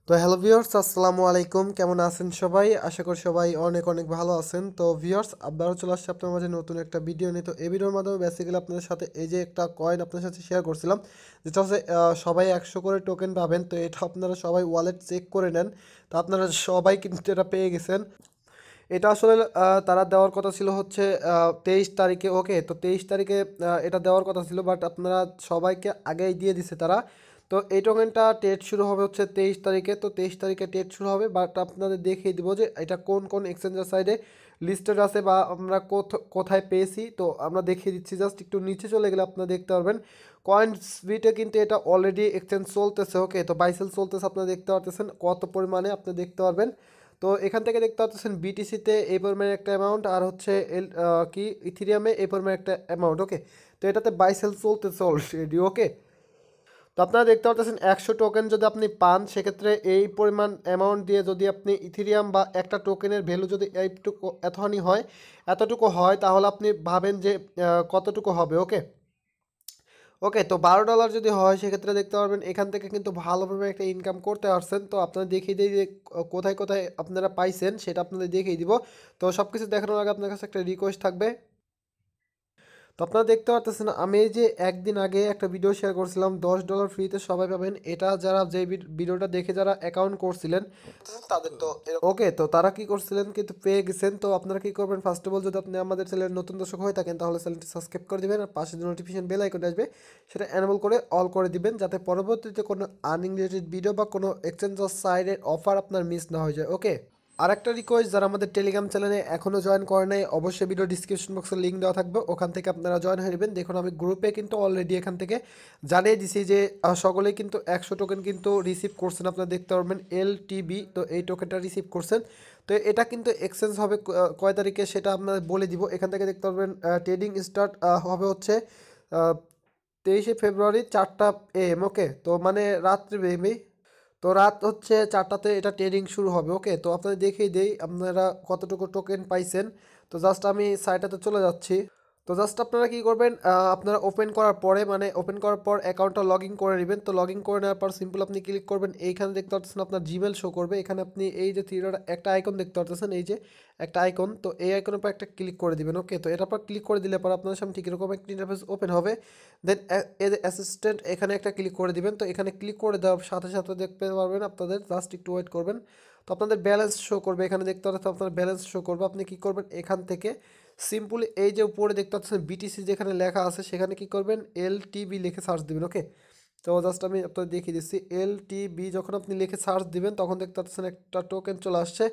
তো hello viewers, আসসালামু আলাইকুম। কেমন আছেন সবাই? আশা করি সবাই অনেক অনেক ভালো আছেন। তো ভিউয়ার্স, আবারও চলে আসছে আপনার মাঝে নতুন একটা ভিডিও নিয়ে। তো এই ভিডিওর মাধ্যমে বেসিক্যালি আপনাদের সাথে এই যে একটা কয়েন আপনাদের সাথে শেয়ার করছিলাম, যেটা হচ্ছে সবাই 100 করে টোকেন পাবেন। তো এটা আপনারা সবাই ওয়ালেট চেক করে নেন। তো আপনারা সবাই কিন্তু এটা পেয়ে গেছেন। এটা আসলে তারা দেওয়ার কথা ছিল হচ্ছে 23 তারিখে। ওকে, তো 23 তারিখে এটা দেওয়ার কথা ছিল, বাট আপনারা সবাইকে আগেই দিয়ে দিছে তারা। তো এই টোকেনটা ট্রেড শুরু হবে হচ্ছে 23 তারিখে। তো 23 তারিখে ট্রেড শুরু হবে, বাট আপনাদের দেখিয়ে দিব যে এটা কোন কোন এক্সচেঞ্জের সাইডে লিস্টেড আছে বা আমরা কোথায় পেয়েছি। তো আমরা দেখিয়ে দিচ্ছি, জাস্ট একটু নিচে চলে গেলে আপনারা দেখতে পারবেন কয়েনসবিটে কিন্তু এটা অলরেডি এক্সচেঞ্জ চলতেছে। ওকে, তো বাইসেল চলতেছে, আপনারা দেখতে পারতেছেন কত পরিমাণে আপনি দেখতে পারবেন। তো এখান থেকে দেখতে পাচ্ছেন বিটিসিতে এই পরিমাণে একটা অ্যামাউন্ট, আর হচ্ছে কি ইথিরিয়ামে এই পরিমাণে একটা অ্যামাউন্ট। ওকে, তো এটাতে বাই সেল চলতেছে অলরেডি। ওকে, তো আপনারা দেখতে পাচ্ছেন 100 টোকেন যদি আপনি পান, সেক্ষেত্রে এই পরিমাণ অ্যামাউন্ট দিয়ে যদি আপনি ইথিরিয়াম বা একটা টোকেনের ভ্যালু যদি এইটুকু এতটুকু হয়, তাহলে আপনি ভাবেন যে কতটুকু হবে। ওকে, ওকে, তো $12 যদি হয়, সেক্ষেত্রে দেখতে পারবেন এখান থেকে কিন্তু ভালোভাবে একটা ইনকাম করতে পারছেন। তো আপনারা দেখিয়ে দিই যে কোথায় কোথায় আপনারা পাইছেন, সেটা আপনাদের দেখিয়ে দিব। তো সব কিছু দেখানোর আগে আপনার কাছে একটা রিকোয়েস্ট থাকবে। তো আপনারা দেখতে পারতেছেন আমি এই যে একদিন আগে একটা ভিডিও শেয়ার করছিলাম, $10 ফ্রিতে সবাই পাবেন। এটা যারা যে ভিডিওটা দেখে যারা অ্যাকাউন্ট করছিলেন তাদের তো ওকে, তো তারা কি করছিলেন কিন্তু পেয়ে গেছেন। তো আপনারা কি করবেন, ফার্স্ট অফ অল যদি আপনি আমাদের চ্যানেলের নতুন দর্শক হয়ে থাকেন, তাহলে চ্যানেলটি সাবস্ক্রাইব করে দিবেন, আর পাশে যে নোটিফিকেশন বেল আইকন আসবে সেটা এনেবল করে অল করে দিবেন, যাতে পরবর্তীতে কোনো আর্নিং রিলেটেড ভিডিও বা কোনো এক্সচেঞ্জ সাইডের অফার আপনার মিস না হয়ে যায়। ওকে, আরেকটা রিকোয়েস্ট, যারা আমাদের টেলিগ্রাম চ্যানেলে এখনও জয়েন করে নাই, অবশ্যই ভিডিও ডিসক্রিপশন বক্সে লিঙ্ক দেওয়া থাকবে, ওখান থেকে আপনারা জয়েন হয়ে নেবেন। দেখুন আমি গ্রুপে কিন্তু অলরেডি এখান থেকে জানিয়ে দিছি যে সকলেই কিন্তু 100 টোকেন কিন্তু রিসিভ করছেন। আপনারা দেখতে পারবেন LTB, তো এই টোকেনটা রিসিভ করছেন। তো এটা কিন্তু এক্সচেঞ্জ হবে কয় তারিখে সেটা আপনাদের বলে দিব। এখান থেকে দেখতে পারবেন ট্রেডিং স্টার্ট হবে হচ্ছে 23শে ফেব্রুয়ারি 4টা AM। ওকে, তো মানে রাত্রি বেবি, তো রাত হচ্ছে 4টাতে এটা ট্রেডিং শুরু হবে। ওকে, তো আপনাদের দেখিয়ে দেই আপনারা কতটুকু টোকেন পাইছেন। তো জাস্ট আমি সাইটটাতে চলে যাচ্ছি। তো জাস্ট আপনারা কি করবেন, আপনারা ওপেন করার পরে মানে ওপেন করার পর অ্যাকাউন্টটা লগ ইন করে নেবেন। তো লগ ইন করে নেওয়ার পর সিম্পল আপনি ক্লিক করবেন, এইখানে দেখতে পাচ্ছেন আপনার জিমেল শো করবে। এখানে আপনি এই যে থ্রিডট একটা আইকন দেখতে পাচ্ছেন, এই যে একটা আইকন, তো এই আইকনের পর একটা ক্লিক করে দিবেন। ওকে, তো এটার পর ক্লিক করে দিলে পর আপনার সামনে ঠিক এরকম একটা ইন্টারফেস ওপেন হবে। দেন এই যে অ্যাসিস্ট্যান্ট, এখানে একটা ক্লিক করে দিবেন। তো এখানে ক্লিক করে দেওয়ার সাথে সাথে দেখতে পারবেন আপনাদের, জাস্ট একটু ওয়েট করবেন। তো আপনাদের ব্যালেন্স শো করবে, এখানে দেখতে পাচ্ছেন আপনার ব্যালেন্স শো করবে। আপনি কি করবেন, এখান থেকে সিম্পলি এই যে উপরে দেখতে পাচ্ছেন বিটিসি যেখানে লেখা আছে, সেখানে কি করবেন LTB লিখে সার্চ দিবেন। ওকে, তো জাস্ট আমি আপনাদের দেখিয়ে দিচ্ছি, LTB যখন আপনি লিখে সার্চ দিবেন, তখন দেখতে পাচ্ছেন একটা টোকেন চলে আসছে।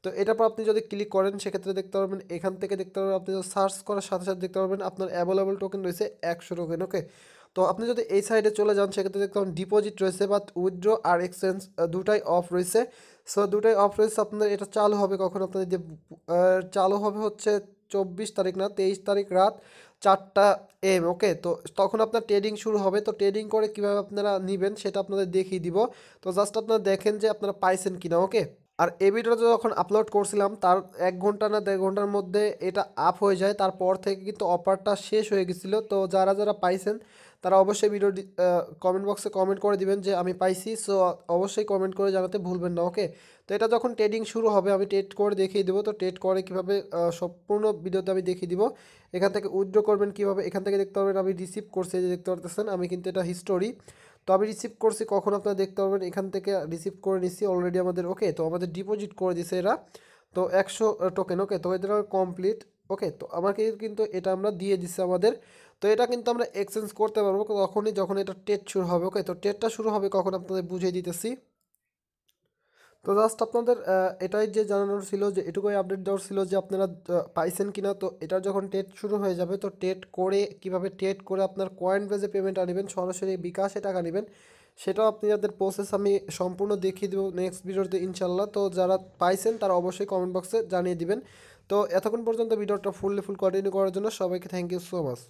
তো এটার পর আপনি যদি ক্লিক করেন, সেক্ষেত্রে দেখতে পারবেন এখান থেকে দেখতে পারবেন আপনি সার্চ করার সাথে সাথে দেখতে পারবেন আপনার অ্যাভেলেবল টোকেন রয়েছে 100 টোকেন। ওকে, তো আপনি যদি এই সাইডে চলে যান, সেক্ষেত্রে দেখতে পাবেন ডিপোজিট রয়েছে, বাট উইথড্র আর এক্সচেঞ্জ দুটাই অফ রয়েছে। সো দুটাই অফ রয়েছে। আপনার এটা চালু হবে কখন, আপনাদের যে চালু হবে হচ্ছে 24 তারিখ না 23 তারিখ রাত 4টা AM। ওকে, তো তখন আপনার ট্রেডিং শুরু হবে। তো ট্রেডিং করে কীভাবে আপনারা নেবেন সেটা আপনাদের দেখিয়ে দিব। তো জাস্ট আপনারা দেখেন যে আপনারা পাইছেন কিনা। ওকে, আর এই ভিডিওটা যখন আপলোড করছিলাম, তার 1 ঘন্টা না 1.5 ঘন্টার মধ্যে এটা আপ হয়ে যায়। তারপর থেকে কিন্তু অফারটা শেষ হয়ে গেছিলো। তো যারা যারা পাইছেন তারা অবশ্যই ভিডিও কমেন্ট বক্সে কমেন্ট করে দিবেন যে আমি পাইছি। সো অবশ্যই কমেন্ট করে জানাতে ভুলবেন না। ওকে, তো এটা যখন ট্রেডিং শুরু হবে, আমি ট্রেড করে দেখিয়ে দেবো। তো ট্রেড করে কীভাবে সম্পূর্ণ ভিডিওতে আমি দেখিয়ে দিব। এখান থেকে উইথড্র করবেন কীভাবে, এখান থেকে দেখতে পারবেন আমি রিসিভ করছি, যে দেখতে পারতেছেন আমি কিন্তু এটা হিস্টোরি। তো আমি রিসিভ করছি কখন আপনারা দেখতে পারবেন, এখান থেকে রিসিভ করে নিচ্ছি অলরেডি আমাদের। ওকে, তো আমাদের ডিপোজিট করে দিছে এরা, তো 100 টোকেন। ওকে, তো এটা কমপ্লিট। ওকে, তো আমাকে কিন্তু এটা আমরা দিয়ে দিচ্ছে আমাদের। তো এটা কিন্তু আমরা এক্সচেঞ্জ করতে পারবো তখনই যখন এটা ট্রেড শুরু হবে। ওকে, তো ট্রেডটা শুরু হবে কখন আপনাদের বুঝিয়ে দিতেছি। তো জাস্ট আপনাদের এটাই যে জানানোর ছিল, যে এটুকুই আপডেট দেওয়ার ছিল যে আপনারা পাইছেন কিনা। তো এটা যখন ট্রেড শুরু হয়ে যাবে, তো ট্রেড করে কীভাবে ট্রেড করে আপনার কয়েন বেজে পেমেন্ট আনবেন, সরাসরি বিকাশে টাকা নেবেন, সেটাও আপনি যাদের প্রসেস আমি সম্পূর্ণ দেখিয়ে দেবো নেক্সট ভিডিওতে ইনশাল্লাহ। তো যারা পাইছেন তারা অবশ্যই কমেন্ট বক্সে জানিয়ে দিবেন। তো এতক্ষণ পর্যন্ত ভিডিওটা ফুল কন্টিনিউ করার জন্য সবাইকে থ্যাংক ইউ সো মাচ।